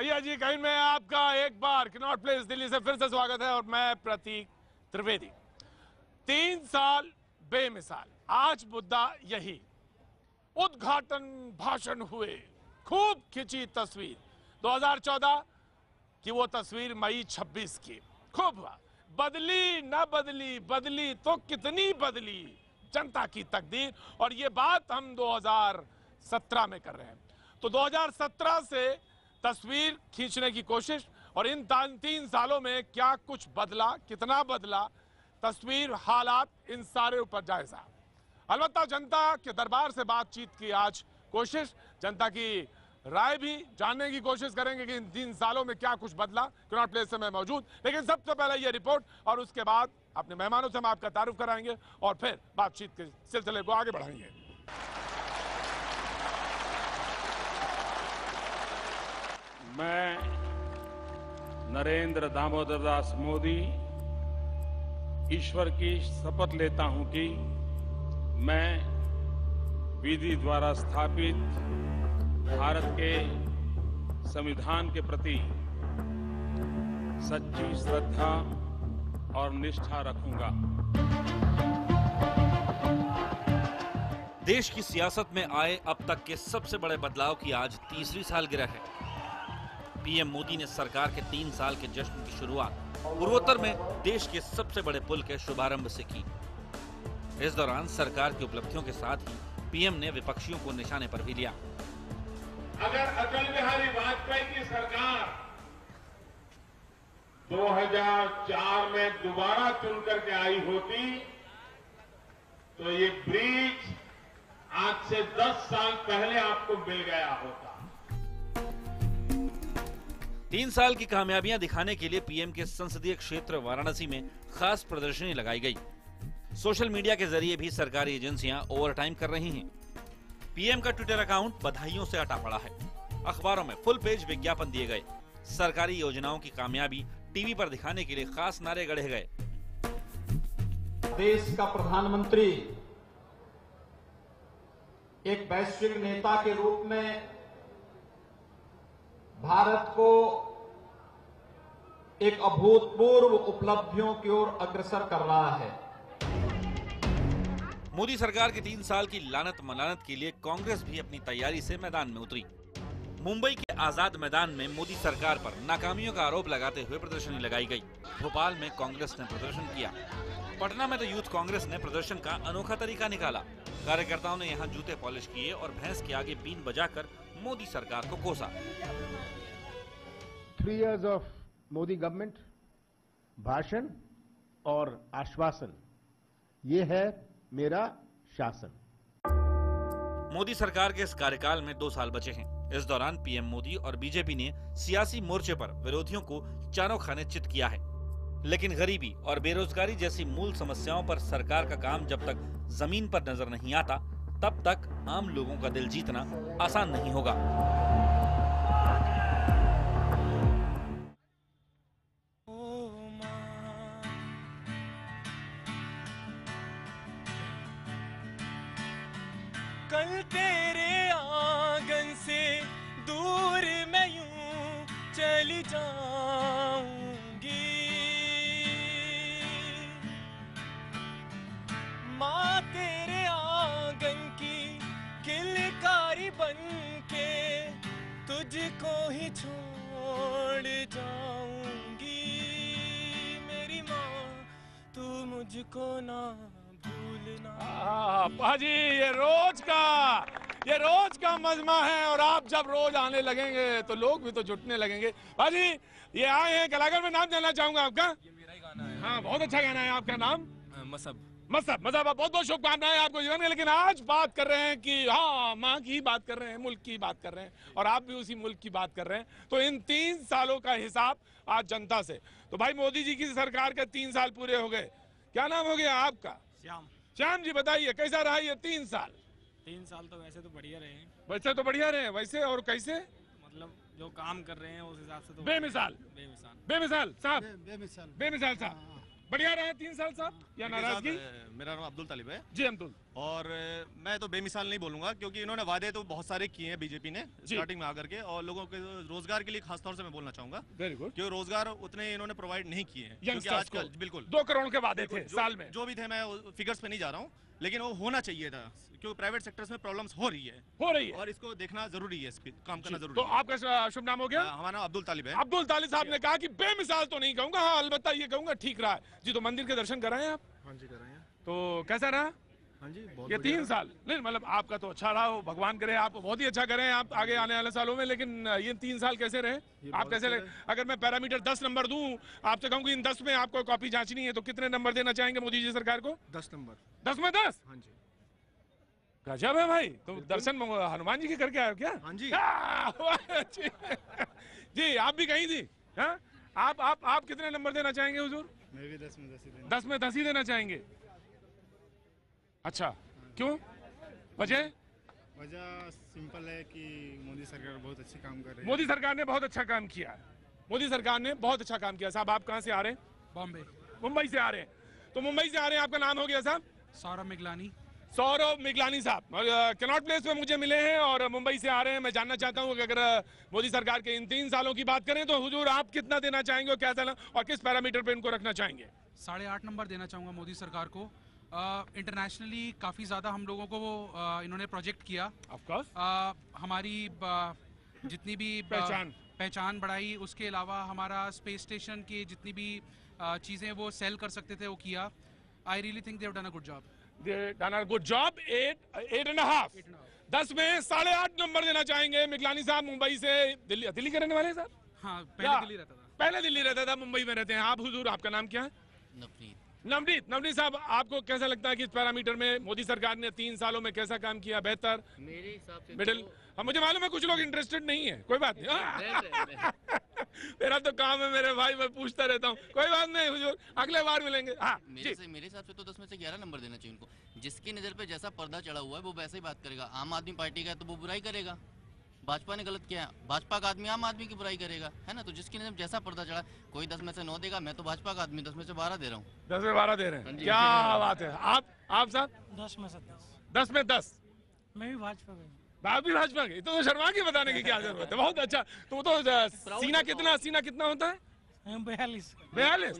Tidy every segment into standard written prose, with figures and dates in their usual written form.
भैया जी कहीं में आपका एक बार कनॉट प्लेस दिल्ली से फिर से स्वागत है और मैं प्रतीक त्रिवेदी। 3 साल बेमिसाल, आज मुद्दा यही। उद्घाटन भाषण हुए, खूब खिंची तस्वीर 2014 की, वो तस्वीर मई 26 की। खूब हुआ, बदली न बदली, बदली तो कितनी बदली जनता की तकदीर। और ये बात हम 2017 में कर रहे हैं, तो 2017 से तस्वीर खींचने की कोशिश और इन 3 सालों में क्या कुछ बदला, कितना बदला, तस्वीर, हालात, इन सारे ऊपर जायजा। अलबत्ता जनता के दरबार से बातचीत की आज कोशिश, जनता की राय भी जानने की कोशिश करेंगे कि इन 3 सालों में क्या कुछ बदला। कनॉट प्लेस से मैं मौजूद, लेकिन सबसे पहले ये रिपोर्ट और उसके बाद अपने मेहमानों से हम आपका तारुफ कराएंगे और फिर बातचीत के सिलसिले को आगे बढ़ाएंगे। मैं नरेंद्र दामोदर दास मोदी ईश्वर की शपथ लेता हूं कि मैं विधि द्वारा स्थापित भारत के संविधान के प्रति सच्ची श्रद्धा और निष्ठा रखूंगा। देश की सियासत में आए अब तक के सबसे बड़े बदलाव की आज तीसरी सालगिरह है। पीएम मोदी ने सरकार के 3 साल के जश्न की शुरुआत पूर्वोत्तर में देश के सबसे बड़े पुल के शुभारंभ से की। इस दौरान सरकार की उपलब्धियों के साथ ही पीएम ने विपक्षियों को निशाने पर भी लिया। अगर अटल बिहारी वाजपेयी की सरकार 2004 में दोबारा चुन करके आई होती तो ये ब्रिज आज से 10 साल पहले आपको मिल गया होता। 3 साल की कामयाबियां दिखाने के लिए पीएम के संसदीय क्षेत्र वाराणसी में खास प्रदर्शनी लगाई गई। सोशल मीडिया के जरिए भी सरकारी एजेंसियां ओवरटाइम कर रही हैं। पीएम का ट्विटर अकाउंट बधाइयों से अटा पड़ा है। अखबारों में फुल पेज विज्ञापन दिए गए। सरकारी योजनाओं की कामयाबी टीवी पर दिखाने के लिए खास नारे गढ़े गए। देश का प्रधानमंत्री एक वैश्विक नेता के रूप में भारत को एक अभूतपूर्व उपलब्धियों की ओर अग्रसर कर रहा है। मोदी सरकार के 3 साल की लानत मलानत के लिए कांग्रेस भी अपनी तैयारी से मैदान में उतरी। मुंबई के आजाद मैदान में मोदी सरकार पर नाकामियों का आरोप लगाते हुए प्रदर्शनी लगाई गई। भोपाल में कांग्रेस ने प्रदर्शन किया। पटना में तो यूथ कांग्रेस ने प्रदर्शन का अनोखा तरीका निकाला। कार्यकर्ताओं ने यहां जूते पॉलिश किए और भैंस के आगे बीन बजाकर मोदी सरकार को कोसा। 3 years of मोदी गवर्नमेंट, भाषण और आश्वासन, ये है मेरा शासन। मोदी सरकार के इस कार्यकाल में 2 साल बचे हैं। इस दौरान पीएम मोदी और बीजेपी ने सियासी मोर्चे पर विरोधियों को चारों खाने चित किया है। लेकिन गरीबी और बेरोजगारी जैसी मूल समस्याओं पर सरकार का काम जब तक जमीन पर नजर नहीं आता, तब तक आम लोगों का दिल जीतना आसान नहीं होगा। कल तेरे आंगन से दूर मैं यूं चली जाऊंगी, माँ तेरे आंगन की किलकारी बनके तुझको ही छोड़ जाऊंगी। मेरी माँ तू मुझको ना भूलना। पाजी ये रोज का मजमा है और आप जब रोज आने लगेंगे तो लोग भी तो जुटने लगेंगे। पाजी ये आए हैं कलाकार, में नाम जानना चाहूंगा आपका। ये मेरा ही गाना है। हाँ, बहुत अच्छा गाना है। आपका नाम? मसब। मसब, बहुत बहुत शुभकामनाएं आपको जीवन में। लेकिन आज बात कर रहे हैं कि हाँ, माँ की बात कर रहे हैं, मुल्क की बात कर रहे हैं और आप भी उसी मुल्क की बात कर रहे हैं। तो इन 3 सालों का हिसाब आज जनता से। तो भाई मोदी जी की सरकार के 3 साल पूरे हो गए। क्या नाम हो गया आपका? श्याम जी, बताइए कैसा रहा ये 3 साल? 3 साल तो वैसे तो बढ़िया रहे हैं। वैसे तो बढ़िया रहे, वैसे और कैसे? मतलब जो काम कर रहे हैं उस हिसाब से तो बेमिसाल साहब, बेमिसाल साहब। बढ़िया रहे 3 साल साहब या नाराजगी? मेरा नाम अब्दुल तालिब है जी। अब्दुल, और मैं तो बेमिसाल नहीं बोलूंगा, क्योंकि इन्होंने वादे तो बहुत सारे किए हैं बीजेपी ने स्टार्टिंग में आकर के, और लोगों के रोजगार के लिए खासतौर से मैं बोलना चाहूंगा वेरी गुड, क्योंकि रोजगार उतने इन्होंने प्रोवाइड नहीं किए हैं। क्योंकि यंगस्टर्स आजकल को बिल्कुल 2 करोड़ के वादे थे साल में, जो भी थे, मैं फिगर्स पे नहीं जा रहा हूँ, लेकिन वो होना चाहिए था, क्योंकि प्राइवेट सेक्टर्स में प्रॉब्लम्स हो रही है और इसको देखना जरूरी है, इस पे काम करना जरूरी तो है। आपका शुभ नाम हो गया? हमारा नाम अब्दुल तालिब है। अब्दुल तालिब साहब ने कहा कि बेमिसाल तो नहीं कहूंगा, हाँ अलबत्ता ये कहूंगा ठीक रहा है जी। तो मंदिर के दर्शन कराए आप? हाँ जी कराए हैं। तो कैसा रहा हाँ जी बहुत ये 3 साल? नहीं मतलब आपका तो अच्छा रहा हो, भगवान करे आप बहुत ही अच्छा करें आप आगे आने वाले सालों में, लेकिन ये 3 साल कैसे रहे आप? कैसे रहे? अगर मैं पैरामीटर 10 नंबर दूं आपसे कहूं कि इन 10 में आपको कॉपी जांचनी है, तो कितने नंबर देना चाहेंगे मोदी जी सरकार को? 10 नंबर। 10 में 10? हाँ जी गजब है भाई। तो दर्शन हनुमान जी के करके आए हो क्या? हाँ जी। जी आप भी कहीं थी? हाँ? आप कितने नंबर देना चाहेंगे हुजूर? मैं भी 10 में 10 ही 10 में 10 ही देना चाहेंगे? अच्छा क्यों? वजह सिंपल है कि मोदी सरकार बहुत अच्छे काम कर रही है। मोदी सरकार ने बहुत अच्छा काम किया है, मोदी सरकार ने बहुत अच्छा काम किया। साहब आप कहाँ से आ रहे हैं? बॉम्बे। मुंबई से आ रहे हैं। तो मुंबई से आ रहे हैं, आपका नाम हो गया साहब? सौरभ मिगलानी। सौरभ मिगलानी साहब कैनॉट प्लेस में मुझे मिले हैं और मुंबई से आ रहे हैं। मैं जानना चाहता हूं कि अगर मोदी सरकार के इन 3 सालों की बात करें तो हुजूर आप कितना देना चाहेंगे और क्या और किस पैरामीटर पे इनको रखना चाहेंगे? 8.5 नंबर देना चाहूँगा मोदी सरकार को। इंटरनेशनली काफ़ी ज़्यादा हम लोगों को इन्होंने प्रोजेक्ट किया। ऑफ कोर्स हमारी जितनी भी पहचान बढ़ाई, उसके अलावा हमारा स्पेस स्टेशन की जितनी भी चीज़ें वो सेल कर सकते थे वो किया। I really think they have done a good job. Done a good job. 8.5 10 में 8.5 नंबर देना चाहेंगे। मिगलानी साहब मुंबई से दिल्ली के रहने वाले हैं सर? हाँ पहले दिल्ली रहता था। पहले दिल्ली रहता था, मुंबई में रहते हैं आप हुजूर। आपका नाम क्या है? नवनीत साहब आपको कैसा लगता है कि इस पैरामीटर में मोदी सरकार ने 3 सालों में कैसा काम किया? बेहतर, मेरे हिसाब से मिडिल? हाँ मुझे मालूम है कुछ लोग इंटरेस्टेड नहीं है, कोई बात नहीं। मेरा तो काम है मेरे भाई, मैं पूछता रहता हूँ, कोई बात नहीं हुजूर, अगले बार मिलेंगे। हाँ मेरे हिसाब से तो 10 में से 11 नंबर देना चाहिए उनको। जिसकी नजर पे जैसा पर्दा चढ़ा हुआ है वो वैसे ही बात करेगा। आम आदमी पार्टी का है तो वो बुराई करेगा, भाजपा ने गलत किया, भाजपा का आदमी आम आदमी की बुराई करेगा, है ना? तो जिसकी नजर जैसा पर्दा चढ़ा, कोई 10 में से 9 देगा। मैं तो भाजपा का आदमी 10 में से 12 दे रहा हूँ। 10 में 12 दे रहे हैं, क्या बात है। आप साहब? 10 में से 10। 10 में 10? मैं भी भाजपा का। आप भी भाजपा के? तो शर्मा के बताने की क्या जरूरत है, बहुत अच्छा। तो सीना कितना होता है? 42।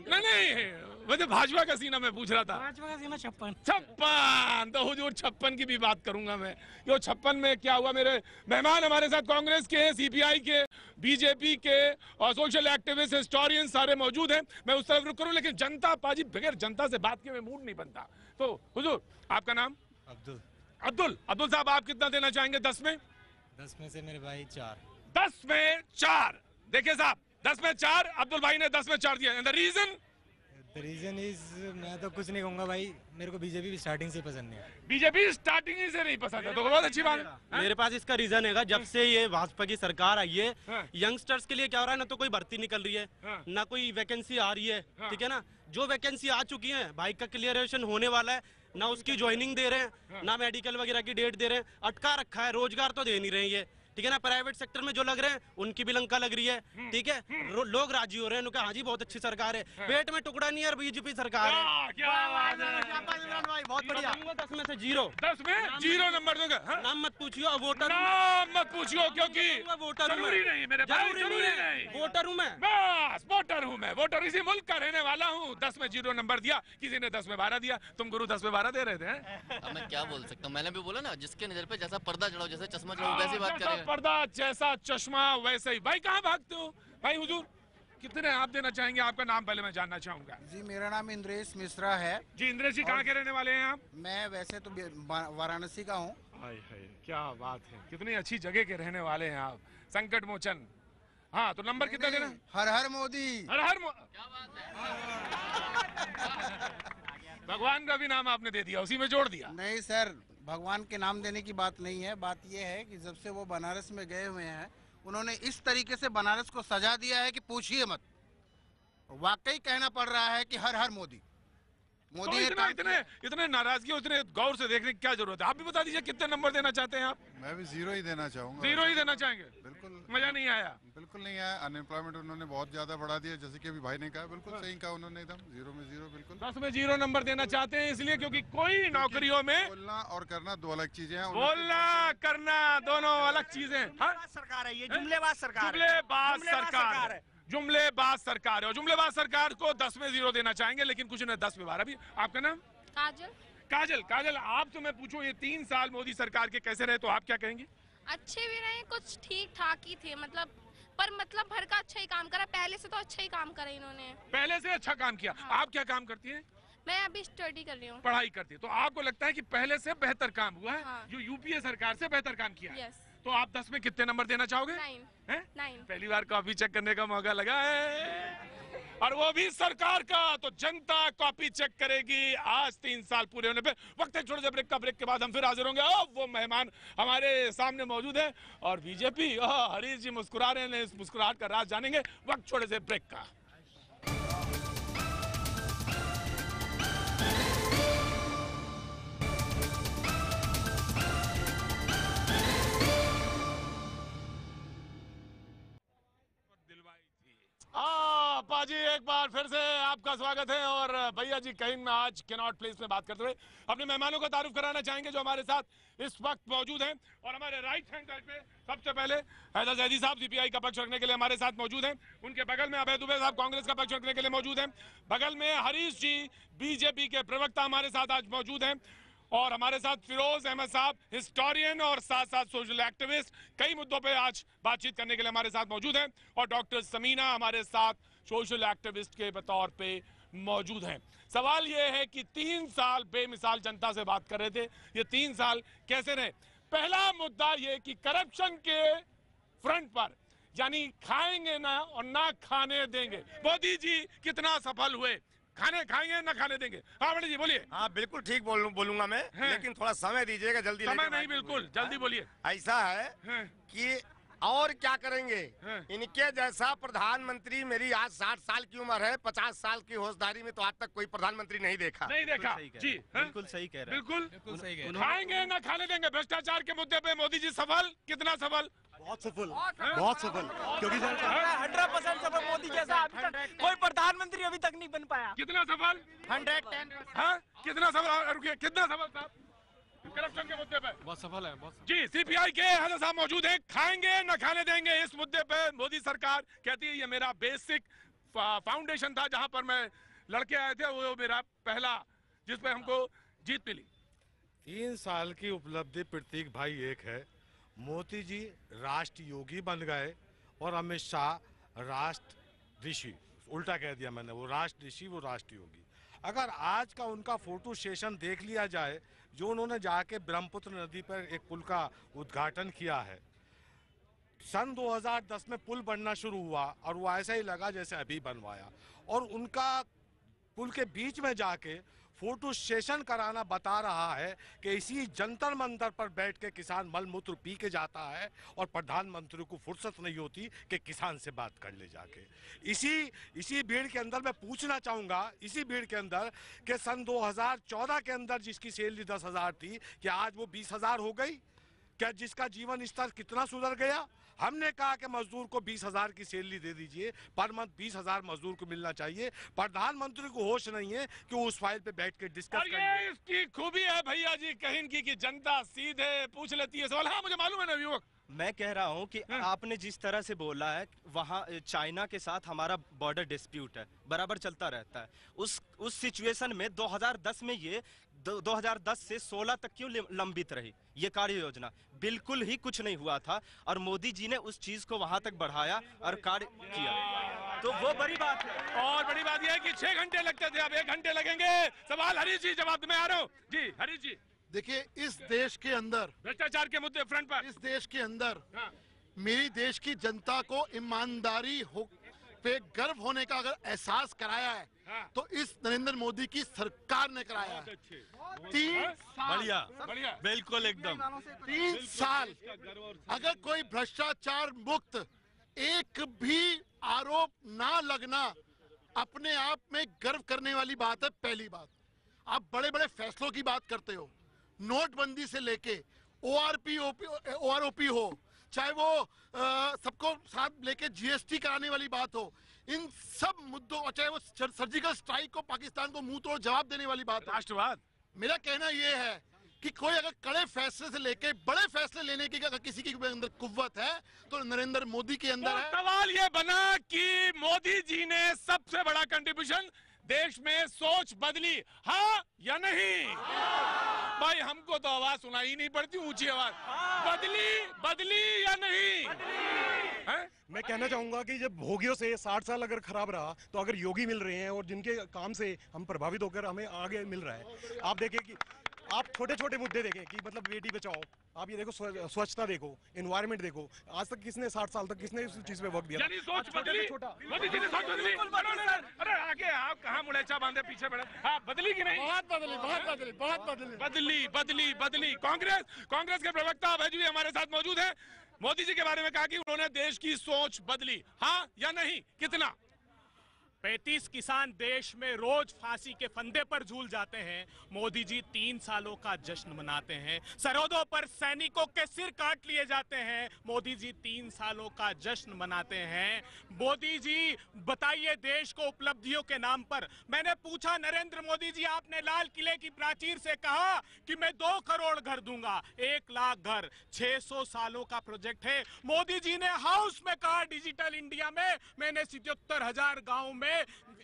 नहीं वैसे भाजपा का सीना मैं पूछ रहा था। भाजपा का सीना 56। 56 तो हुजूर 56 की भी बात करूंगा मैं। यो 56 में क्या हुआ? मेरे मेहमान हमारे साथ कांग्रेस के, सीपीआई के, बीजेपी के और सोशल एक्टिविस्ट, हिस्टोरियन सारे मौजूद हैं। मैं उस तरफ रुक करूं, लेकिन जनता पाजी बगैर जनता से बात के में मूड नहीं बनता। तो हुजूर आपका नाम? अब्दुल साहब आप कितना देना चाहेंगे 10 में? 10 में से मेरे भाई 4। 10 में 4। देखिए साहब 10 में 4, अब्दुल भाई ने 10 में 4 दिया। एंड द रीजन इज मैं तो कुछ नहीं कहूंगा भाई, मेरे को बीजेपी भी स्टार्टिंग से पसंद नहीं है। बीजेपी स्टार्टिंग ही से नहीं पसंद है, तो बहुत अच्छी बात है। मेरे पास इसका रीजन है, जब से ये भाजपा की सरकार आई है, यंगस्टर्स के लिए क्या हो रहा है, ना तो कोई भर्ती निकल रही है, ना कोई वैकेंसी आ रही है, ठीक है ना? जो वैकेंसी आ चुकी है, बाइक का क्लियरेशन होने वाला है, ना उसकी ज्वाइनिंग दे रहे हैं, ना मेडिकल वगैरह की डेट दे रहे हैं, अटका रखा है, रोजगार तो दे नहीं रहे हैं, ठीक है ना? प्राइवेट सेक्टर में जो लग रहे हैं उनकी भी लंका लग रही है, ठीक है? लोग राजी हो रहे हैं, हाँ जी बहुत अच्छी सरकार है, पेट में टुकड़ा नहीं है, बीजेपी सरकार है। भाई बहुत बढ़िया। 10 में से 0। 10 में 0 नंबर दूंगा। नाम मत पूछियो, वोटर नाम मत पूछियो, क्योंकि वोटर जरूरी नहीं मेरे भाई, जरूरी नहीं। वोटर हूँ मैं, बस वोटर हूँ मैं, वोटर इसी मुल्क का रहने वाला हूँ। 10 में 0 नंबर दिया, किसी ने 10 में 12 दिया। तुम गुरु 10 में 12 दे रहे थे। अब मैं क्या बोल सकता हूँ, मैंने भी बोला ना, जिसके नजर पे जैसा पर्दा चढ़ाओ, जैसा चश्मा चढ़ाओ, वैसी बात करेगा। पर्दा जैसा चश्मा वैसे ही। भाई कहाँ भागते हो भाई? हुजूर कितने आप देना चाहेंगे? आपका नाम पहले मैं जानना चाहूंगा। जी मेरा नाम इंद्रेश मिश्रा है। जी इंद्रेश जी कहाँ के रहने वाले हैं आप? मैं वैसे तो वाराणसी का हूँ। क्या बात है, कितनी अच्छी जगह के रहने वाले हैं आप। संकट मोचन। हाँ तो नंबर कितना देना? हर हर मोदी। क्या बात है? भगवान का भी नाम आपने दे दिया, उसी में जोड़ दिया। नहीं सर, भगवान के नाम देने की बात नहीं है। बात यह है कि जब से वो बनारस में गए हुए हैं, उन्होंने इस तरीके से बनारस को सजा दिया है कि पूछिए मत। वाकई कहना पड़ रहा है कि हर हर मोदी। तो इतने नाराजगी, इतने गौर से देखने की क्या जरूरत है? आप भी बता दीजिए कितने नंबर देना चाहते हैं आप? मैं भी 0 ही देना चाहूंगा। 0 ही देना चाहेंगे? बिल्कुल मजा नहीं आया? बिल्कुल नहीं आया। अनएम्प्लॉयमेंट उन्होंने बहुत ज्यादा बढ़ा दिया, जैसे कि अभी भाई ने कहा, बिल्कुल सही कहा उन्होंने, एकदम 0 में 0। बिल्कुल 10 में 0 नंबर देना चाहते हैं इसलिए क्योंकि कोई नौकरियों में बोलना और करना दो अलग चीजें हैं। बोलना करना दोनों अलग चीजें हैं। सरकार है ये, जुमलेबाज सरकार है, जुमलेबाज सरकार है। और जुमलेबाज सरकार को 10 में 0 देना चाहेंगे, लेकिन कुछ ने 10 में 12 भी। आपका नाम? काजल, आप तो मैं पूछूं ये 3 साल मोदी सरकार के कैसे रहे, तो आप क्या कहेंगी? अच्छे भी रहे, कुछ ठीक ठाक ही थे, मतलब भर का अच्छा ही काम करा। पहले से तो अच्छा ही काम करा इन्होंने, पहले से अच्छा काम किया। हाँ। आप क्या काम करती हैं? मैं अभी स्टडी कर रही हूँ। पढ़ाई करती है, तो आपको लगता है कि पहले से बेहतर काम हुआ है? हाँ। जो यूपीए सरकार से बेहतर काम किया है। यस। तो आप 10 में कितने नंबर देना चाहोगे? 9। पहली बार कॉपी चेक करने का मौका लगा है, और वो भी सरकार का। तो जनता कॉपी चेक करेगी आज 3 साल पूरे होने पे। वक्त है छोटे से ब्रेक का। ब्रेक के बाद हम फिर हाजिर होंगे। वो मेहमान हमारे सामने मौजूद है और बीजेपी, हरीश जी मुस्कुरा रहे हैं, इस मुस्कुराहट का राज जानेंगे वक्त छोटे से ब्रेक का। पाजी एक बार फिर से आपका स्वागत है। और भैया जी कहीं में आज कैनॉट प्लेस में बात करते हुए अपने मेहमानों का तारुफ कराना चाहेंगे जो हमारे साथ इस वक्त मौजूद हैं। और हमारे राइट हैंड साइड पे सबसे पहले हैदर जैदी साहब सीपीआई का पक्ष रखने के लिए हमारे साथ मौजूद हैं। उनके बगल में अभय दुबे साहब कांग्रेस का पक्ष रखने के लिए मौजूद हैं। बगल में हरीश जी बीजेपी के प्रवक्ता हमारे साथ आज मौजूद हैं। और हमारे साथ फिरोज अहमद साहब हिस्टोरियन और साथ साथ सोशल एक्टिविस्ट, कई मुद्दों पे आज बातचीत करने के लिए हमारे साथ मौजूद हैं। और डॉक्टर समीना हमारे साथ सोशल एक्टिविस्ट के तौर पे मौजूद हैं। सवाल ये है कि 3 साल बेमिसाल जनता से बात कर रहे थे, ये 3 साल कैसे रहे? पहला मुद्दा ये कि करप्शन के फ्रंट पर, यानी खाएंगे ना और ना खाने देंगे। मोदी जी कितना सफल हुए? खाने खाएंगे ना खाने देंगे? हाँ बड़ी जी बोलिए। हाँ बिल्कुल ठीक बोलूंगा मैं, लेकिन थोड़ा समय दीजिएगा, जल्दी समय नहीं, बिल्कुल जल्दी बोलिए। ऐसा है कि और क्या करेंगे, इनके जैसा प्रधानमंत्री, मेरी आज 60 साल की उम्र है, 50 साल की होशदारी में तो आज तक कोई प्रधानमंत्री नहीं देखा जी। बिल्कुल सही कह रहे हैं, बिल्कुल सही कह रहे हैं। खाएंगे ना खाने देंगे, भ्रष्टाचार के मुद्दे पे मोदी जी सफल, कितना सफल? बहुत सफल, क्योंकि 100% सफल। मोदी जैसा अभी तक कोई प्रधानमंत्री अभी तक नहीं बन पाया। कितना सफल? 110। कितना सफल? रुकिए, कितना सफल साहब करप्शन के मुद्दे पे? बहुत सफल है, बहुत जी। सीपीआई के हैदर साहब मौजूद हैं। खाएंगे न खाने देंगे, इस मुद्दे पे मोदी सरकार कहती है ये मेरा बेसिक फाउंडेशन था, जहां पर मैं लड़के आए थे, वो मेरा पहला जिस पे हमको जीत मिली। 3 साल की उपलब्धि प्रतीक भाई एक है, मोदी जी राष्ट्र योगी बन गए और अमित शाह राष्ट्र ऋषि, उल्टा कह दिया मैंने, वो राष्ट्र ऋषि वो राष्ट्र योगी। अगर आज का उनका फोटो सेशन देख लिया जाए, जो उन्होंने जाके ब्रह्मपुत्र नदी पर एक पुल का उद्घाटन किया है, सन 2010 में पुल बनना शुरू हुआ और वो ऐसा ही लगा जैसे अभी बनवाया। और उनका पुल के बीच में जाके फोटो सेशन कराना बता रहा है कि इसी जंतर मंतर पर बैठ के किसान मल मूत्र पी के जाता है और प्रधानमंत्री को फुर्सत नहीं होती कि किसान से बात कर ले जाके। इसी भीड़ के अंदर मैं पूछना चाहूँगा, इसी भीड़ के अंदर कि सन 2014 के अंदर जिसकी सैलरी 10,000 थी, क्या आज वो 20,000 हो गई? क्या जिसका जीवन स्तर कितना सुधर गया? हमने कहा कि मजदूर को 20,000 की सैलरी दे दीजिए, पर मंथ 20,000 मजदूर को मिलना चाहिए। प्रधानमंत्री को होश नहीं है कि वो उस फाइल पे बैठ के डिस्कस करें। इसकी खूबी है भैया जी कहीं की कि जनता सीधे पूछ लेती है सवाल। हाँ मुझे मालूम है नवयुवक, मैं कह रहा हूं कि आपने जिस तरह से बोला है, वहाँ चाइना के साथ हमारा बॉर्डर डिस्प्यूट है, बराबर चलता रहता है। उस सिचुएशन में 2010 में ये 2010 से 16 तक क्यों लंबित रही ये कार्य योजना? बिल्कुल ही कुछ नहीं हुआ था और मोदी जी ने उस चीज को वहां तक बढ़ाया और कार्य किया, तो वो बड़ी बात है। और बड़ी बात यह है कि 6 घंटे लगते थे, अब 1 घंटे लगेंगे। सवाल हरीश जी, जवाब मैं आ रहा हूँ जी। हरीश जी देखिए, इस देश के अंदर भ्रष्टाचार के मुद्दे फ्रंट पर, इस देश के अंदर मेरी देश की जनता को ईमानदारी पे गर्व होने का अगर एहसास कराया है तो इस नरेंद्र मोदी की सरकार ने कराया है। 3 साल बढ़िया, बिल्कुल एकदम 3 साल अगर कोई भ्रष्टाचार मुक्त एक भी आरोप ना लगना अपने आप में गर्व करने वाली बात है। पहली बात, आप बड़े बड़े फैसलों की बात करते हो, नोटबंदी से लेके OROP हो, चाहे वो सबको साथ लेके GST कराने वाली बात हो, इन सब मुद्दों, और चाहे वो सर्जिकल स्ट्राइक को पाकिस्तान को मुंह तोड़ जवाब देने वाली बात हो, राष्ट्रवाद, मेरा कहना यह है कि कोई अगर कड़े फैसले से लेके बड़े फैसले लेने की अगर किसी के अंदर कुव्वत है तो नरेंद्र मोदी के अंदर है। सवाल ये बना कि मोदी जी ने सबसे बड़ा कंट्रीब्यूशन देश में सोच बदली, हाँ या नहीं? भाई हमको तो आवाज सुनाई नहीं पड़ती, ऊंची आवाज, बदली या नहीं? मैं कहना चाहूंगा कि जब भोगियों से 60 साल अगर खराब रहा तो अगर योगी मिल रहे हैं और जिनके काम से हम प्रभावित होकर हमें आगे मिल रहा है, आप देखें कि आप छोटे छोटे मुद्दे देखें कि मतलब बेटी बचाओ, आप ये देखो, स्वच्छता देखो, एनवायरनमेंट देखो, आज तक किसने 60 साल तक किसने इस चीज पे वक्त दिया? यानी सोच बदली, मोदी जी ने सोच बदली। अरे आगे आप कहाँ मुड़ेचा बांधे पीछे बढ़े? हाँ, बदली की नहीं? बदली। कांग्रेस के प्रवक्ता अभय जी हमारे साथ मौजूद हैं। मोदी जी के बारे में कहा कि उन्होंने देश की सोच बदली, हाँ या नहीं? कितना? 35 किसान देश में रोज फांसी के फंदे पर झूल जाते हैं। मोदी जी 3 सालों का जश्न मनाते हैं। सरहदों पर सैनिकों के सिर काट लिए जाते हैं। मोदी जी 3 सालों का जश्न मनाते हैं। मोदी जी बताइए देश को उपलब्धियों के नाम पर। मैंने पूछा नरेंद्र मोदी जी, आपने लाल किले की प्राचीर से कहा कि मैं 2 करोड़ घर दूंगा, 1 लाख घर, 600 सालों का प्रोजेक्ट है। मोदी जी ने हाउस में कहा डिजिटल इंडिया में मैंने 77,000 गाँव में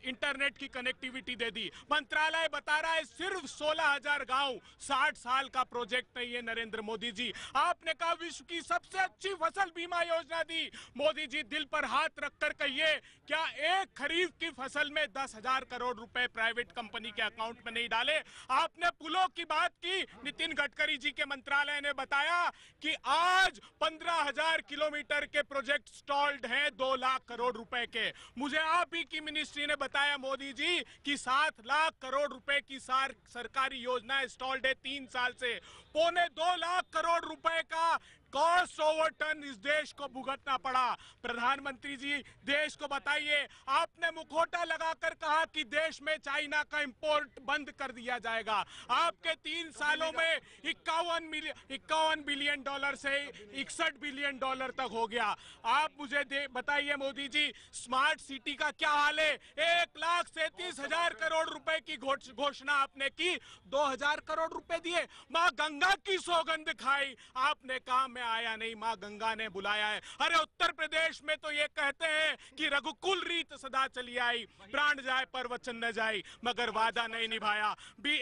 इंटरनेट की कनेक्टिविटी दे दी। मंत्रालय बता रहा है सिर्फ 16,000 गांव। 60 साल का प्रोजेक्ट नहीं है नरेंद्र मोदी जी। आपने कहा विश्व की सबसे अच्छी फसल बीमा योजना दी। मोदी जी दिल पर हाथ रखकर कहिए, क्या एक खरीफ की फसल में 10,000 करोड़ रुपए प्राइवेट कंपनी के अकाउंट में नहीं डाले? आपने पुलों की बात की। नितिन गडकरी जी के मंत्रालय ने बताया कि आज 15,000 किलोमीटर के प्रोजेक्ट स्टॉल्ड हैं 2 लाख करोड़ रुपए के। मुझे आप ही की मिनिस्ट्री ने बताया मोदी जी कि 7 लाख करोड़ रुपए की सरकारी योजना इंस्टॉल्ड है 3 साल से। 2.25 लाख करोड़ रुपए का कॉस्ट ओवरटर्न इस देश को भुगतना पड़ा। प्रधानमंत्री जी देश को बताइए, आपने मुखौटा लगाकर कहा कि देश में चाइना का इंपोर्ट बंद कर दिया जाएगा। आपके 3 सालों में 51 बिलियन डॉलर से 61 बिलियन डॉलर तक हो गया। आप मुझे बताइए मोदी जी, स्मार्ट सिटी का क्या हाल है? 1,37,000 करोड़ रुपए की घोषणा आपने की, 2,000 करोड़ रुपए दिए। मां गंगा की सौगंध खाई, आपने कहा मैं आया नहीं, मां गंगा ने बुलाया है। अरे उत्तर प्रदेश में तो ये कहते हैं कि रघुकुल रीत सदा चली आई, प्राण जाए पर वचन न जाए, मगर वादा नहीं निभाया।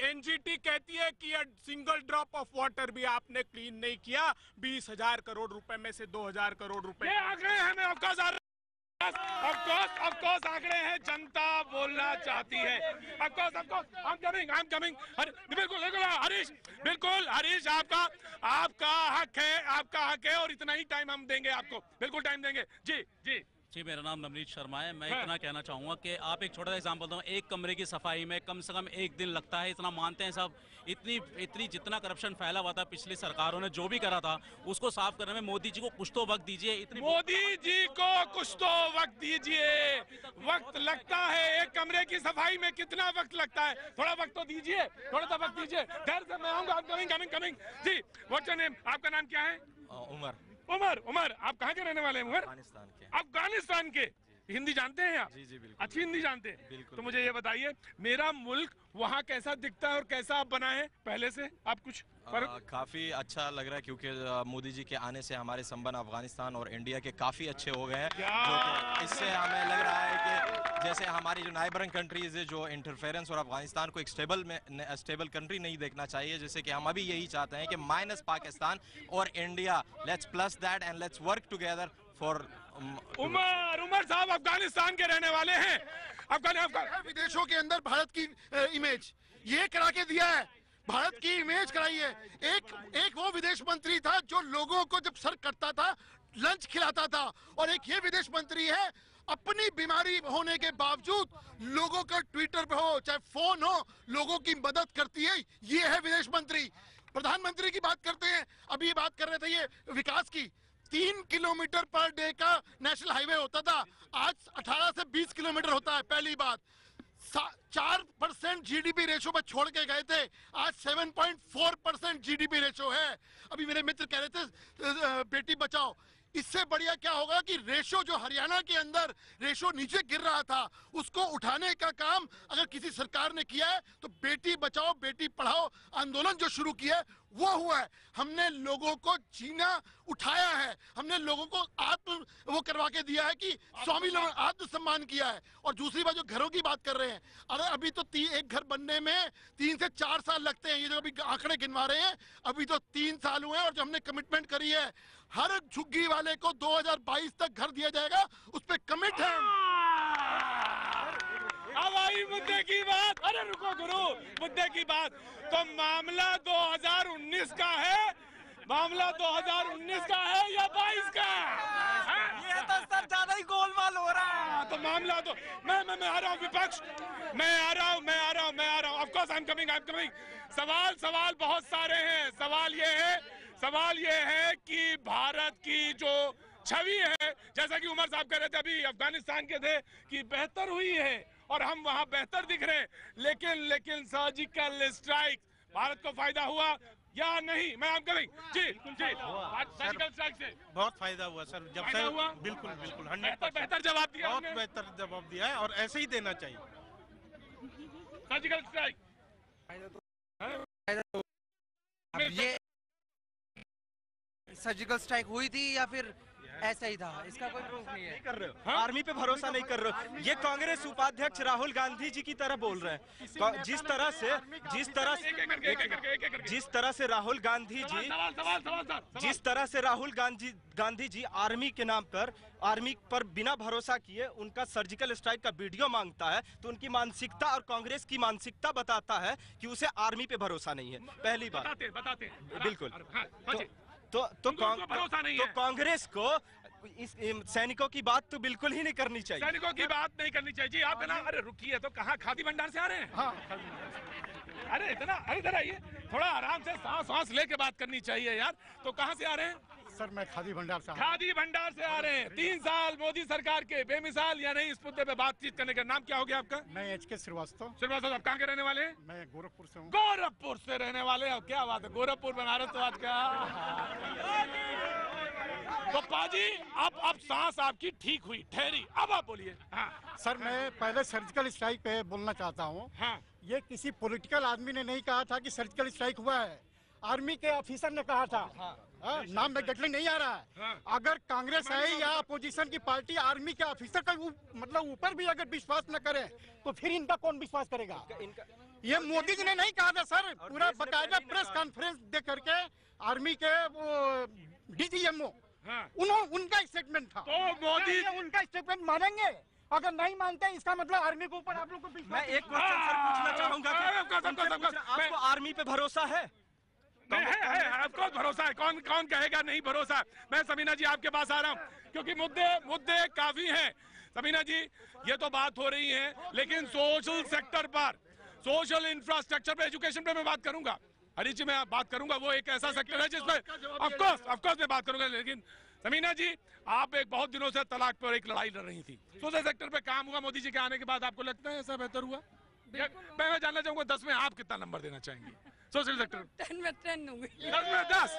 NGT कहती है कि सिंगल ड्रॉप ऑफ वाटर भी आपने क्लीन नहीं किया। 20,000 करोड़ रुपए में से 2,000 करोड़ रुपए आंकड़े हमें ऑफ कोर्स आंकड़े हैं, जनता बोलना चाहती है। Of course I am coming. बिल्कुल हरीश, बिल्कुल हरीश, आपका हक है और इतना ही टाइम हम देंगे आपको, बिल्कुल टाइम देंगे। जी, मेरा नाम नवनीत शर्मा है। मैं इतना कहना चाहूँगा कि आप एक छोटा सा एग्जाम्पल दो, एक कमरे की सफाई में कम से कम 1 दिन लगता है, इतना मानते हैं सब। इतनी जितना करप्शन फैला हुआ था पिछली सरकारों ने जो भी करा था उसको साफ करने में मोदी जी को कुछ तो वक्त दीजिए। मोदी जी को कुछ तो वक्त दीजिए। वक्त लगता है, एक कमरे की सफाई में कितना वक्त लगता है? थोड़ा वक्त तो दीजिए, थोड़ा सा वक्त दीजिए। देर से मैं आऊंगा। कमिंग। जी, व्हाट्स योर नेम? आपका नाम क्या है? उमर, आप कहाँ के रहने वाले हैं? अफगानिस्तान के। हिंदी जानते हैं आप? जी बिल्कुल, अच्छी हिंदी जानते हैं। बिल्कुल। तो मुझे ये बताइए, मेरा मुल्क वहाँ कैसा दिखता है और कैसा आप बना है पहले से? आप कुछ काफ़ी अच्छा लग रहा है क्योंकि मोदी जी के आने से हमारे संबंध अफगानिस्तान और इंडिया के काफ़ी अच्छे हो गए हैं। जो कि इससे हमें लग रहा है कि जैसे हमारी जो नाइबरिंग कंट्रीज है जो इंटरफेरेंस और अफगानिस्तान को एक स्टेबल कंट्री नहीं देखना चाहिए, जैसे कि हम अभी यही चाहते हैं कि माइनस पाकिस्तान और India, let's plus that and let's work together for. Umar साहब अफगानिस्तान के रहने वाले हैं। विदेशों के अंदर भारत की इमेज ये करा के दिया है, भारत की इमेज कराई है। एक वो विदेश मंत्री था जो लोगों को जब सर्व करता था लंच खिलाता था, और एक ये विदेश मंत्री है अपनी बीमारी होने के बावजूद लोगों का ट्विटर पे हो चाहे फोन हो लोगों की मदद करती है। ये है विदेश मंत्री। प्रधानमंत्री की बात करते हैं, अभी बात कर रहे थे ये विकास की। 3 किलोमीटर पर डे का नेशनल हाईवे होता था, आज 18 से 20 किलोमीटर होता है। पहली बात, 4% जीडीपी रेशो पे छोड़ के गए थे, आज 7.4% जीडीपी रेशो है। अभी मेरे मित्र कह रहे थे बेटी बचाओ, इससे बढ़िया क्या होगा कि रेशो जो हरियाणा के अंदर रेशो नीचे गिर रहा था उसको उठाने का काम अगर किसी सरकार ने किया है तो बेटी बचाओ बेटी पढ़ाओ आंदोलन जो शुरू किया है वो हुआ है। हमने लोगों को जीना उठाया है, हमने लोगों को वो करवा के दिया है कि स्वावलंबन आत्मसम्मान किया है। और दूसरी बात जो घरों की बात कर रहे हैं, अरे अभी तो एक घर बनने में 3 से 4 साल लगते हैं, ये जो अभी आंकड़े गिनवा रहे हैं, अभी तो 3 साल हुए हैं। और जो हमने कमिटमेंट करी है हर झुग्गी वाले को 2022 तक घर दिया जाएगा, उस पर कमिट है। अब आई मुद्दे की बात। अरे रुको गुरु, मुद्दे की बात तो मामला 2019 का है, मामला 2019 का है या 22 का? ये तो सर ज्यादा ही गोलमाल हो रहा है। तो मामला तो मैं आ रहा हूँ विपक्ष, मैं आ रहा हूँ। Of course I am coming. सवाल बहुत सारे हैं। सवाल ये है कि भारत की जो छवि है, जैसा कि उमर साहब कह रहे थे अभी अफगानिस्तान के थे कि बेहतर हुई है और हम वहां बेहतर दिख रहे हैं, लेकिन सर्जिकल स्ट्राइक भारत को फायदा हुआ या नहीं? मैं आपको जी सर्जिकल स्ट्राइक से बहुत फायदा हुआ सर, जब से हुआ? बिल्कुल 100% बेहतर जवाब दिया, बहुत बेहतर जवाब दिया है और ऐसे ही देना चाहिए। सर्जिकल स्ट्राइक ये सर्जिकल स्ट्राइक हुई थी या फिर ऐसा ही था, इसका कोई प्रूफ नहीं है। कर रहे हो आर्मी पे भरोसा नहीं कर रहे हो। ये कांग्रेस उपाध्यक्ष राहुल गांधी जी की तरह बोल रहे हैं। जिस तरह से राहुल गांधी जी आर्मी के नाम पर आर्मी पर बिना भरोसा किए उनका सर्जिकल स्ट्राइक का वीडियो मांगता है, तो उनकी मानसिकता और कांग्रेस की मानसिकता बताता है कि उसे आर्मी पे भरोसा नहीं है। पहली बात बताते बिल्कुल। तो कांग्रेस को इस सैनिकों की बात तो बिल्कुल ही नहीं करनी चाहिए। सैनिकों की बात नहीं करनी चाहिए जी। आप ना अरे रुकिए, तो कहाँ खादी भंडार से आ रहे हैं? अरे इधर आइए, थोड़ा आराम से सांस लेके बात करनी चाहिए यार। तो कहाँ से आ रहे हैं? सर मैं खादी भंडार से आ रहे हैं। 3 साल मोदी सरकार के बेमिसाल या नहीं, इस मुद्दे पे बातचीत करने का नाम क्या हो गया आपका? मैं HK श्रीवास्तव। आप कहाँ के रहने वाले हैं? मैं गोरखपुर से हूँ। गोरखपुर से रहने वाले हैं, क्या बात है, गोरखपुर बनारस तो आज क्या। तो पाजी अब सांस आपकी ठीक हुई, ठहरी, अब आप बोलिए। सर मैं पहले सर्जिकल स्ट्राइक पे बोलना चाहता हूँ। ये किसी पॉलिटिकल आदमी ने नहीं कहा था कि सर्जिकल स्ट्राइक हुआ है, आर्मी के ऑफिसर ने कहा था। नाम में गटली नहीं आ रहा है। अगर कांग्रेस है या अपोजिशन की पार्टी आर्मी के ऑफिसर का मतलब ऊपर भी अगर विश्वास न करे तो फिर इनका कौन विश्वास करेगा? ये मोदी जी ने नहीं कहा था सर, पूरा बकायदा प्रेस कॉन्फ्रेंस दे करके आर्मी के वो DGMO उनका स्टेटमेंट था। तो मोदी उनका स्टेटमेंट मानेंगे? अगर नहीं मानते इसका मतलब आर्मी के ऊपर आप लोग को मैं एक क्वेश्चन सर पूछना चाहूंगा, आपको आर्मी पे भरोसा है? आपको भरोसा है? कौन कहेगा नहीं भरोसा? मैं समीना जी आपके पास आ रहा हूँ, क्योंकि मुद्दे काफी हैं। समीना जी ये तो बात हो रही है, लेकिन सोशल सेक्टर पर, सोशल इंफ्रास्ट्रक्चर पे, एजुकेशन पे मैं बात करूंगा। हरी जी मैं बात करूंगा, वो एक ऐसा सेक्टर है जिसमें ऑफकोर्स मैं बात करूंगा। लेकिन समीना जी आप एक बहुत दिनों से तलाक पर एक लड़ाई लड़ रही थी, सोशल सेक्टर पे काम हुआ मोदी जी के आने के बाद, आपको लगता है ऐसा बेहतर हुआ? मैं जानना चाहूंगा 10 में आप कितना नंबर देना चाहेंगी सोशल सेक्टर? 10 में 10 दूंगी। 10 में 10?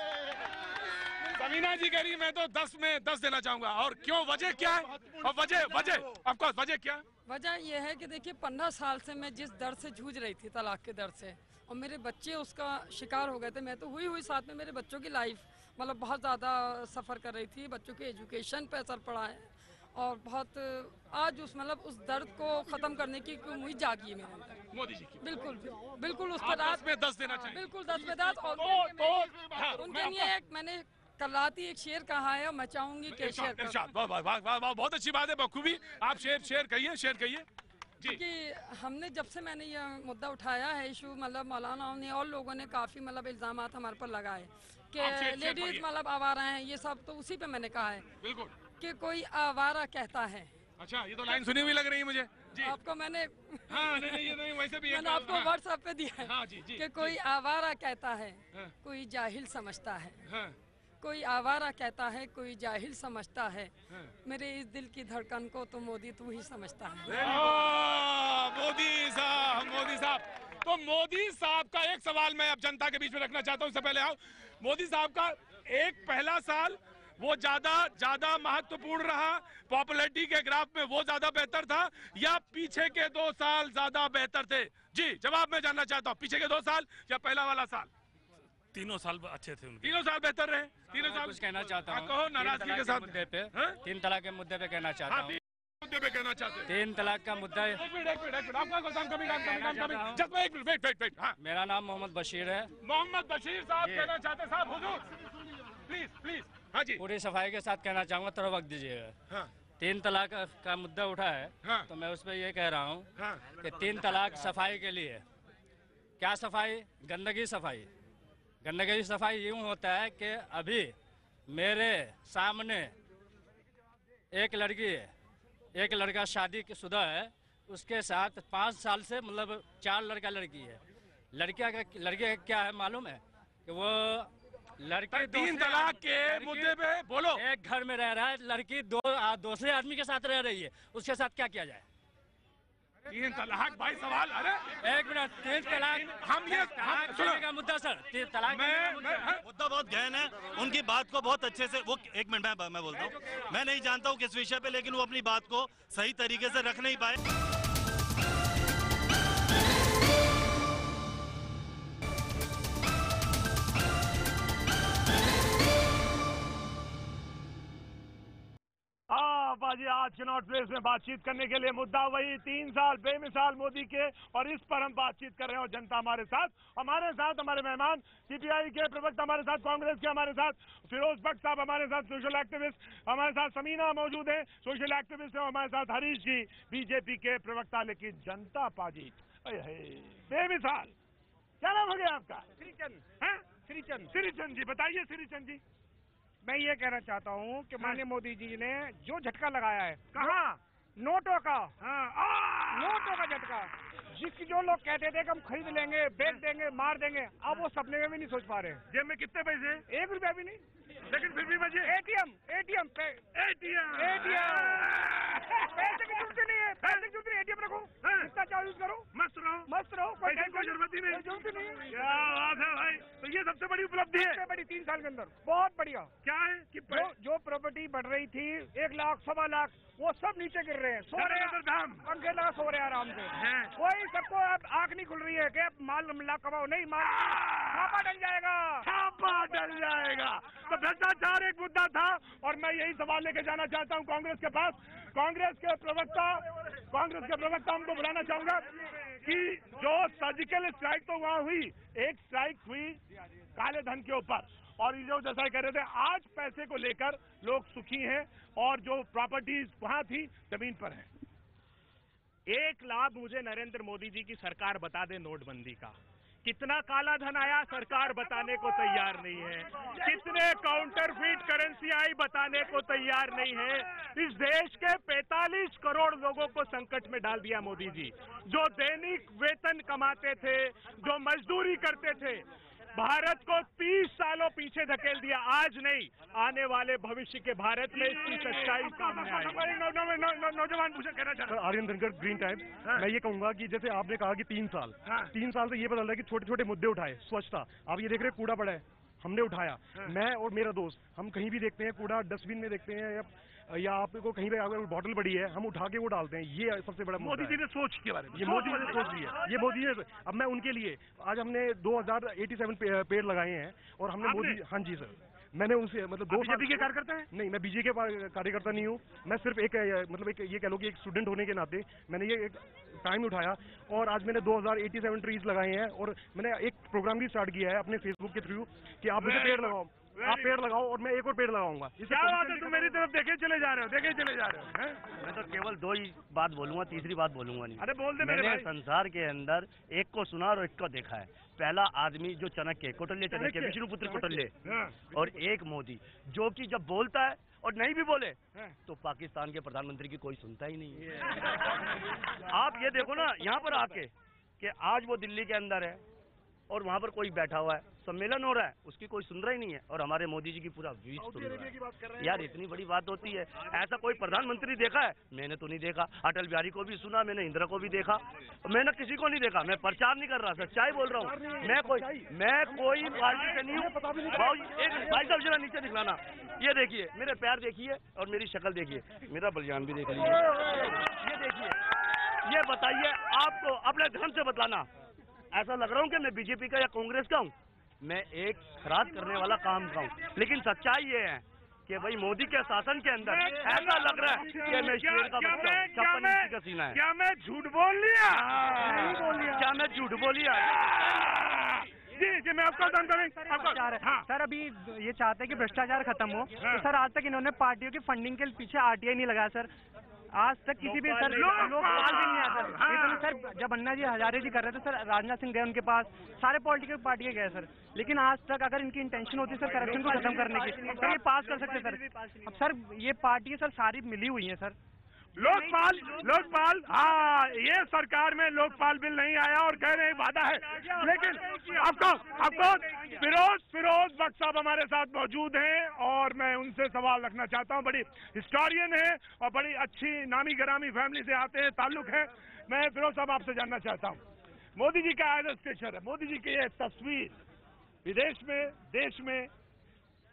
समीना जी कह रही मैं तो 10 में 10 देना चाहूंगा। और क्यों, वजह क्या है? और वजह क्या? वजह यह है कि देखिए 15 साल से मैं जिस दर्द से जूझ रही थी, तलाक के दर्द से, और मेरे बच्चे उसका शिकार हो गए थे। मैं तो हुई साथ में मेरे बच्चों की लाइफ मतलब बहुत ज़्यादा सफ़र कर रही थी, बच्चों के एजुकेशन पे असर पड़ा है, और बहुत आज उस दर्द को ख़त्म करने की उम्मीद जागी है मेरे अंदर। मोदी जी की बिल्कुल उस पर 10 में 10 देना चाहिए। बिल्कुल 10 में 10। और उनके लिए मैंने कल रात ही एक शेर कहा है और मैं चाहूंगी कि बहुत अच्छी बात है, बखूबी आप शेर कहिए। क्योंकि हमने जब से मैंने ये मुद्दा उठाया है, इशू मतलब मौलाना ने और लोगों ने काफ़ी मतलब इल्ज़ामात हमारे पर लगाए कि लेडीज मतलब आवारा हैं, ये सब, तो उसी पे मैंने कहा है बिल्कुल कि कोई आवारा कहता है। अच्छा, ये तो लाइन सुनी हुई लग रही है मुझे जी। आपको मैंने नहीं वैसे भी मैंने आपको व्हाट्सएप पे दिया है जी, कि कोई आवारा कहता है, कोई जाहिल समझता है, कोई आवारा कहता है, कोई जाहिल समझता है, मेरे इस दिल की धड़कन को तो मोदी तू ही समझता है। मोदी साहब, तो मोदी साहब का एक सवाल मैं अब जनता के बीच में रखना चाहता हूं। उससे पहले आओ, मोदी साहब का एक पहला साल वो ज्यादा महत्वपूर्ण रहा, पॉपुलैरिटी के ग्राफ में वो ज्यादा बेहतर था, या पीछे के 2 साल ज्यादा बेहतर थे? जी जवाब मैं जानना चाहता हूँ, पीछे के 2 साल या पहला वाला साल? तीनों साल अच्छे थे उनके। तीनों साल बेहतर रहे। तीनों साल कुछ कहना चाहता हूँ। कहो नाराजगी के साथ। मुद्दे पे 3 तलाक के मुद्दे पे कहना चाहता हूँ। मुद्दे पे कहना चाहते हैं। 3 तलाक का मुद्दा। एक मिनट आपका वेट। मेरा नाम मोहम्मद बशीर है। मोहम्मद बशीर साहब कहना चाहते साहब, हुजूर प्लीज। हाँ जी, पूरी सफाई के साथ कहना चाहूँगा, थोड़ा वक्त दीजिएगा। 3 तलाक का मुद्दा उठा है, तो मैं उस पर ये कह रहा हूँ कि 3 तलाक सफाई के लिए क्या सफाई? गंदगी सफाई यूँ होता है कि अभी मेरे सामने एक लड़की है, एक लड़का शादी शुदा है, उसके साथ 5 साल से मतलब 4 लड़की है। लड़के का क्या है मालूम है कि वो लड़की 3 तलाक के मुद्दे पे बोलो। एक घर में रह रहा है, लड़की दूसरे आदमी के साथ रह रही है, उसके साथ क्या किया जाए? 3 तलाक भाई सवाल। अरे एक मिनट, 3 तलाक सुनो का मुद्दा सर, 3 तलाक मुद्दा बहुत गहन है। उनकी बात को बहुत अच्छे से वो, एक मिनट मैं बोलता हूँ, मैं नहीं जानता हूँ किस विषय पे, लेकिन वो अपनी बात को सही तरीके से रख नहीं पाए। बाजी आज कनॉट प्लेस में बातचीत करने के लिए मुद्दा वही 3 साल बेमिसाल मोदी के, और इस पर हम बातचीत कर रहे हैं। और जनता हमारे साथ हमारे मेहमान सीपीआई के प्रवक्ता हमारे साथ, कांग्रेस के हमारे साथ फिरोज भट्ट साहब हमारे साथ, सोशल एक्टिविस्ट हमारे साथ, समीना मौजूद है सोशल एक्टिविस्ट है हमारे साथ, हरीश जी बीजेपी के प्रवक्ता। लेकिन जनता पाजी बेमिसाल। क्या नाम हो गया आपका? श्रीचंद जी, बताइए श्रीचंद जी। मैं ये कहना चाहता हूँ कि माननीय मोदी जी ने जो झटका लगाया है, कहाँ? नोटों का। नोटों का झटका, जिसकी जो लोग कहते थे कि हम खरीद लेंगे, बेच देंगे, मार देंगे, अब वो सपने में भी नहीं सोच पा रहे। जेब में कितने पैसे? 1 रुपया भी नहीं, लेकिन फिर भी बचे। एटीएम पैसे की जरूरत नहीं है, पैसे की जरूरत नहीं, एटीएम रखो, जितना चाहो यूज करो, मस्त रहो, कोई जरूरत ही नहीं। जरूरत नहीं। क्या बात है भाई, तो ये सबसे बड़ी उपलब्धि है। सबसे बड़ी 3 साल के अंदर बहुत बढ़िया। क्या है कि जो प्रॉपर्टी बढ़ रही थी 1 लाख 1.25 लाख, वो सब नीचे गिर रहे हैं, सो रहे हैं, पंखे लगा सो रहे हैं आराम से। कोई सबको अब आंख नहीं खुल रही है कि माल लाख कमाओ, नहीं, माल छापा डल जाएगा। तो भ्रष्टाचार एक मुद्दा था, और मैं यही सवाल लेके जाना चाहता हूं कांग्रेस के पास। कांग्रेस के प्रवक्ता हमको बुलाना चाहूंगा कि जो सर्जिकल स्ट्राइक तो वहां हुई, एक स्ट्राइक हुई काले धन के ऊपर, और जो जैसा कह रहे थे आज पैसे को लेकर लोग सुखी हैं, और जो प्रॉपर्टीज वहां थी जमीन पर है। एक लाभ मुझे नरेंद्र मोदी जी की सरकार बता दे नोटबंदी का, कितना काला धन आया सरकार बताने को तैयार नहीं है, कितने काउंटरफीट करेंसी आई बताने को तैयार नहीं है। इस देश के 45 करोड़ लोगों को संकट में डाल दिया मोदी जी, जो दैनिक वेतन कमाते थे, जो मजदूरी करते थे। भारत को 30 सालों पीछे धकेल दिया। आज नहीं, आने वाले भविष्य के भारत में इसकी सच्चाई सामने आएगी। नौजवान पूछा कहना चाहता हूं। Aryan Dhankhar, green times. मैं ये कहूंगा कि जैसे आपने कहा कि 3 साल से ये बदल रहा है कि छोटे छोटे मुद्दे उठाए, स्वच्छता, आप ये देख रहे हैं कूड़ा पड़ा है, हमने उठाया, मैं और मेरा दोस्त, हम कहीं भी देखते हैं कूड़ा डस्टबिन में देखते हैं, या आपको कहीं पे अगर बॉटल पड़ी है हम उठा के वो डालते हैं। ये सबसे बड़ा मोदी जी ने सोच के बारे में, ये मोदी जी ने सोच ली है, ये मोदी ने। अब मैं उनके लिए आज हमने 2087 पेड़ लगाए हैं, और हमने मोदी, हाँ जी सर, मैंने उनसे मतलब 2 बीजेपी के कार्यकर्ता हैं? नहीं, मैं बीजेपी के कार्यकर्ता नहीं हूँ, मैं सिर्फ एक ये कह लो कि एक स्टूडेंट होने के नाते मैंने ये एक टाइम उठाया, और आज मैंने 2087 ट्रीज लगाए हैं, और मैंने एक प्रोग्राम भी स्टार्ट किया है अपने फेसबुक के थ्रू कि आप मुझे पेड़ लगाओ, आप पेड़ लगाओ, और मैं एक और पेड़ लगाऊंगा। क्या बात है, तुम मेरी तरफ देखे चले जा रहे हो। मैं तो केवल 2 ही बात बोलूंगा, तीसरी बात बोलूंगा नहीं। अरे बोल दे मेरे मैंने भाई। संसार के अंदर एक को सुना और एक को देखा है। पहला आदमी जो चाणक्य, विष्णुपुत्र कौटिल्य, और एक मोदी, जो कि जब बोलता है और नहीं भी बोले तो पाकिस्तान के प्रधानमंत्री की कोई सुनता ही नहीं है। आप ये देखो ना यहाँ पर आके कि आज वो दिल्ली के अंदर है, और वहाँ पर कोई बैठा हुआ है, सम्मेलन हो रहा है, उसकी कोई सुन रहा ही नहीं है, और हमारे मोदी जी की पूरा विश सुन रहा है। यार इतनी बड़ी बात होती है? ऐसा कोई प्रधानमंत्री देखा है? मैंने तो नहीं देखा। अटल बिहारी को भी सुना, मैंने इंदिरा को भी देखा, मैंने किसी को नहीं देखा। मैं प्रचार नहीं कर रहा, सच्चाई बोल रहा हूँ। मैं कोई पार्टी से नहीं हूँ। एक भाई साहब जरा नीचे दिखलाना, ये देखिए मेरे पैर देखिए और मेरी शक्ल देखिए, मेरा बलियान भी देख लीजिए, ये देखिए। ये बताइए आपको अपने धर्म से बतलाना, ऐसा लग रहा हूँ कि मैं बीजेपी का या कांग्रेस का हूँ? मैं एक खराज करने वाला काम का हूँ। लेकिन सच्चाई ये है कि भाई मोदी के शासन के अंदर ऐसा लग रहा है कि मैं शेर का बच्चा हूँ, 56 इंच का सीना है। क्या मैं झूठ बोल लिया? क्या मैं झूठ बोल लिया? जी मैं आपको सर अभी ये चाहते हैं कि भ्रष्टाचार खत्म हो, तो सर आज तक इन्होंने पार्टियों की फंडिंग के पीछे आरटीआई नहीं लगाया सर। आज तक किसी भी सर लोकपाल भी नहीं आया सर। ये तो सर जब अन्ना जी हजारे जी कर रहे थे सर, राजनाथ सिंह गए उनके पास, सारे पॉलिटिकल पार्टी के गए सर। लेकिन आज तक अगर इनकी इंटेंशन होती सर करप्शन को खत्म करने की, तो ये पास कर सकते सर। अब सर ये पार्टी सर सारी मिली हुई है सर। लोकपाल हाँ, ये सरकार में लोकपाल बिल नहीं आया और कह रहे वादा है, लेकिन आपको फिरोज बख्श साहब हमारे साथ मौजूद हैं और मैं उनसे सवाल रखना चाहता हूं। बड़ी हिस्टोरियन है और बड़ी अच्छी नामी गिरामी फैमिली से आते हैं, ताल्लुक है। मैं फिरोज साहब आपसे जानना चाहता हूं, मोदी जी का एज स्टेचर है, मोदी जी की ये तस्वीर विदेश में देश में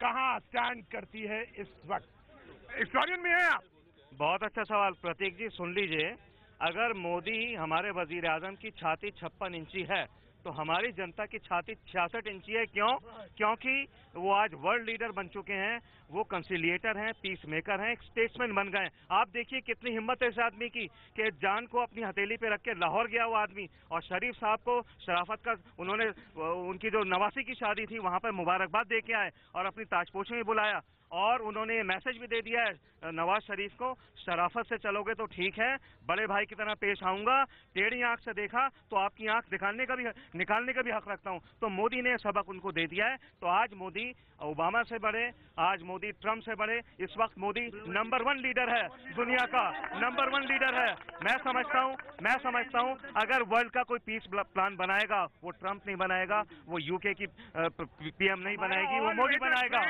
कहाँ स्टैंड करती है इस वक्त? हिस्टोरियन में है आप? बहुत अच्छा सवाल प्रतीक जी, सुन लीजिए। अगर मोदी हमारे वजीर आजम की छाती 56 इंची है तो हमारी जनता की छाती 66 इंची है। क्यों? क्योंकि वो आज वर्ल्ड लीडर बन चुके हैं, वो कंसिलिएटर हैं, पीस मेकर हैं, एक स्टेट्समैन बन गए। आप देखिए कितनी हिम्मत है इस आदमी की कि जान को अपनी हथेली पे रख के लाहौर गया वो आदमी, और शरीफ साहब को शराफत का उन्होंने उनकी जो 89 की शादी थी वहां पर मुबारकबाद दे के आए और अपनी ताजपोशी में बुलाया, और उन्होंने मैसेज भी दे दिया है नवाज शरीफ को, शराफत से चलोगे तो ठीक है, बड़े भाई की तरह पेश आऊंगा, टेढ़ी आंख से देखा तो आपकी आंख निकालने का भी हक रखता हूं। तो मोदी ने सबक उनको दे दिया है। तो आज मोदी ओबामा से बड़े, आज मोदी ट्रंप से बड़े, इस वक्त मोदी नंबर 1 लीडर है, दुनिया का नंबर 1 लीडर है। मैं समझता हूं अगर वर्ल्ड का कोई पीस प्लान बनाएगा वो ट्रंप नहीं बनाएगा, वो यूके की पीएम नहीं बनाएगी, वो मोदी बनाएगा।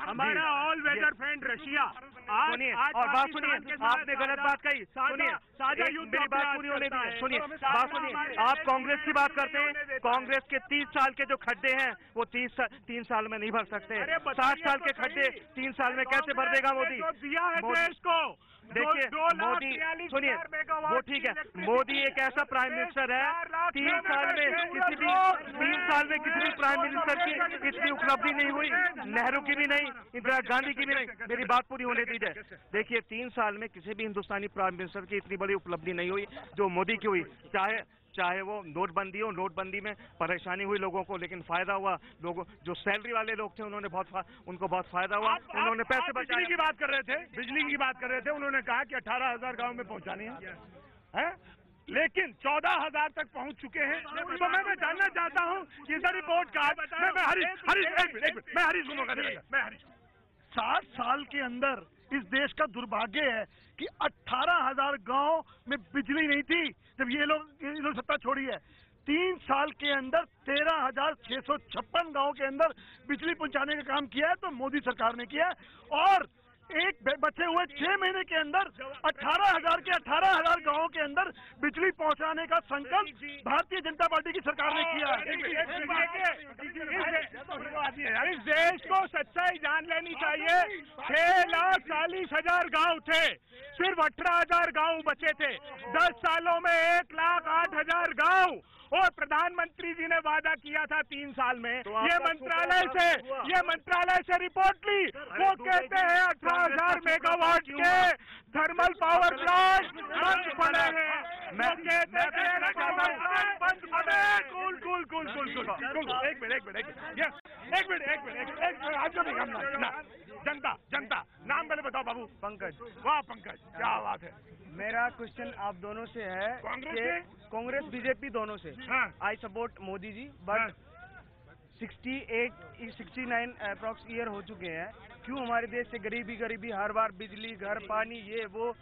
हमारा ऑल वेदर फ्रेंड रशिया। सुनिए और बात सुनिए, आपने गलत बात कही, सुनिए मेरी बात पूरी होने दीजिए। सुनिए बात सुनिए, आप कांग्रेस की बात करते हैं, कांग्रेस के 30 साल के जो खड्डे हैं वो 3 साल में नहीं भर सकते। 60 साल के खड्डे 3 साल में कैसे भर देगा मोदी? देश को देखिए मोदी, सुनिए वो ठीक है, मोदी एक ऐसा प्राइम मिनिस्टर है 3 साल में किसी भी प्राइम मिनिस्टर की इतनी उपलब्धि नहीं हुई, नेहरू की भी नहीं, इंदिरा गांधी की भी नहीं। मेरी बात पूरी होने दीजिए। देखिए 3 साल में किसी भी हिंदुस्तानी प्राइम मिनिस्टर की इतनी बड़ी उपलब्धि नहीं हुई जो मोदी की हुई। चाहे वो नोटबंदी हो, नोटबंदी में परेशानी हुई लोगों को, लेकिन फायदा हुआ। लोगों जो सैलरी वाले लोग थे उनको बहुत फायदा हुआ, उन्होंने पैसे बचाए। बिजली की बात कर रहे थे, बिजली की बात कर रहे थे, उन्होंने कहा कि 18,000 गाँव में पहुंचानी है, लेकिन 14,000 तक पहुंच चुके हैं। तो मैं जानना चाहता हूं कि इस रिपोर्ट कार्ड मैं हरीश सुनूंगा। मैं हरीश 60 साल के अंदर इस देश का दुर्भाग्य है कि 18,000 गांव में बिजली नहीं थी जब ये लोग सत्ता छोड़ी है। 3 साल के अंदर 13,656 गांव के अंदर बिजली पहुंचाने का काम किया है तो मोदी सरकार ने किया है। और एक बचे हुए 6 महीने के अंदर 18,000 गांवों के अंदर बिजली पहुंचाने का संकल्प भारतीय जनता पार्टी की सरकार ने किया है। इस देश को सच्चाई जान लेनी चाहिए। 6,40,000 गांव थे, सिर्फ 18,000 गांव बचे थे। 10 सालों में 1,08,000 गांव, और प्रधानमंत्री जी ने वादा किया था 3 साल में। ये मंत्रालय से रिपोर्ट ली, वो कहते हैं 18,000 मेगावाट के थर्मल पावर प्लांट बंद पड़े हैं। मैं कहते हैं बंद पड़े। जनता नाम पहले बताओ बाबू। पंकज। वाह पंकज, क्या बात है। मेरा क्वेश्चन आप दोनों से है, कांग्रेस बीजेपी दोनों से। I support Modi ji, but 69 approx year हो चुके हैं, क्यों हमारे देश से गरीबी हर बार बिजली, घर, पानी, ये वो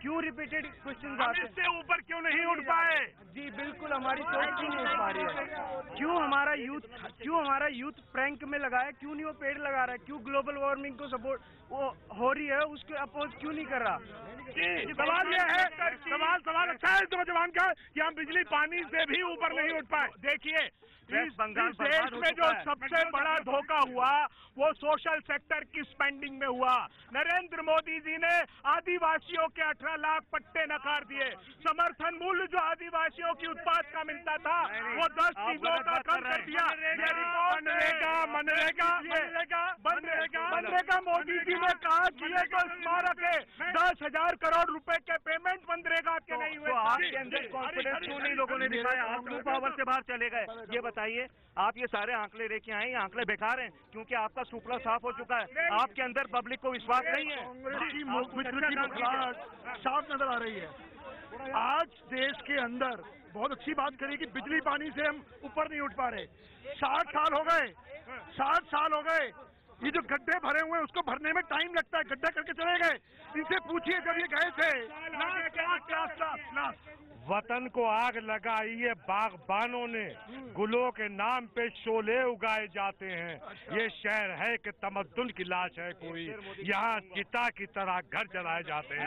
क्यों रिपीटेड क्वेश्चन हम इससे ऊपर क्यों नहीं उठ पाए? जी बिल्कुल, हमारी सोच क्यों नहीं उठ पा रही है? क्यों हमारा यूथ प्रैंक में लगा है? क्यों नहीं वो पेड़ लगा रहा है? क्यों ग्लोबल वार्मिंग को सपोर्ट वो हो रही है, उसके अपोज क्यों नहीं कर रहा? सवाल यह है, सवाल अच्छा है नौजवान का कि हम बिजली पानी से भी ऊपर नहीं उठ पाए। देखिए, इस देश में जो सबसे बड़ा धोखा हुआ वो सोशल सेक्टर की स्पेंडिंग में हुआ। नरेंद्र मोदी जी ने आदिवासियों के 18 लाख पट्टे नकार दिए। समर्थन मूल्य जो आदिवासियों की उत्पाद का मिलता था वो 10 चीजों का कम कर दिया। मनरेगा मोदी जी ने कहा कि ये तो स्मारक है, 10,000 करोड़ रुपए के पेमेंट मनरेगा के नहीं हुए। आपके अंदर कॉन्फिडेंस क्यों नहीं लोगों ने दिखाया? आप क्यों पावर से बाहर चले गए? ये बताइए। आप ये सारे आंकड़े लेके आए, ये आंकड़े बेकार हैं क्योंकि आपका सुपड़ा साफ हो चुका है। आपके अंदर पब्लिक को विश्वास नहीं है। साफ नजर आ रही है। आज देश के अंदर बहुत अच्छी बात करी कि बिजली पानी से हम ऊपर नहीं उठ पा रहे। 60 साल हो गए, 60 साल हो गए। ये जो गड्ढे भरे हुए हैं उसको भरने में टाइम लगता है। गड्ढा करके चले गए, इनसे पूछिए जब ये गए थे। वतन को आग लगाई है बागबानों ने, गुलों के नाम पे शोले उगाए जाते हैं। ये शहर है कि तमद्दुन की लाश है कोई, यहाँ चिता की तरह घर जलाए जाते हैं।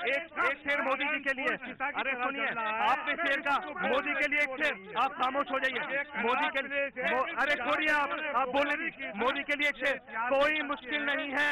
एक शेर मोदी जी के लिए। अरे सुनिए, आपने शेर का मोदी के लिए एक शेर। आप खामोश हो जाइए। मोदी के लिए अरे छोड़िए, आप बोलने मोदी के लिए एक शेर। कोई मुश्किल नहीं है।